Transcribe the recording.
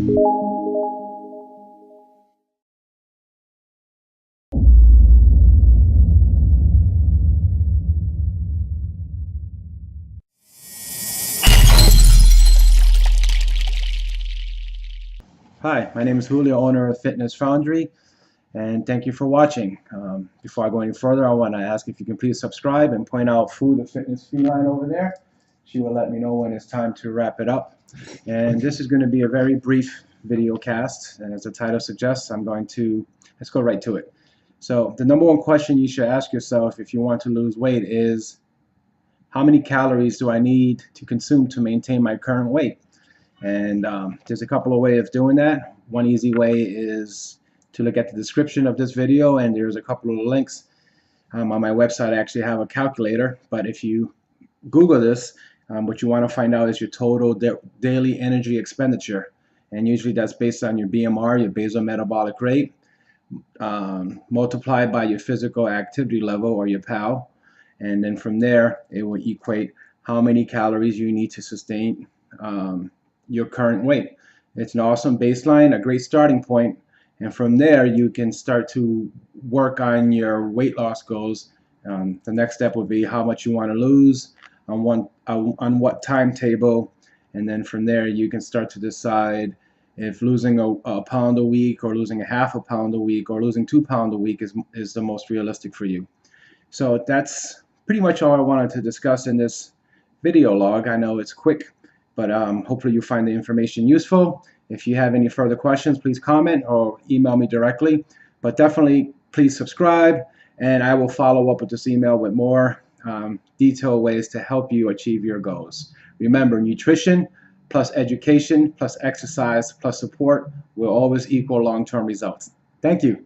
Hi, my name is Julio, owner of Fitness Foundry, and thank you for watching. Before I go any further, I want to ask if you can please subscribe and point out Fu, the fitness feline over there. She will let me know when it's time to wrap it up. And this is going to be a very brief video cast, and as the title suggests, let's go right to it. So the number one question you should ask yourself if you want to lose weight is, how many calories do I need to consume to maintain my current weight? And there's a couple of ways of doing that. One easy way is to look at the description of this video, and there's a couple of links on my website. I actually have a calculator, but if you Google this, what you want to find out is your total daily energy expenditure, and usually that's based on your BMR, your basal metabolic rate, multiplied by your physical activity level, or your PAL, and then from there it will equate how many calories you need to sustain your current weight. It's an awesome baseline, a great starting point, and from there you can start to work on your weight loss goals. The next step would be how much you want to lose, on what timetable, and then from there you can start to decide if losing a pound a week, or losing a half a pound a week, or losing 2 pounds a week is the most realistic for you. So that's pretty much all I wanted to discuss in this video log. I know it's quick, but hopefully you find the information useful. If you have any further questions, please comment or email me directly. But definitely please subscribe, and I will follow up with this email with more detailed ways to help you achieve your goals. Remember, nutrition plus education plus exercise plus support will always equal long-term results. Thank you.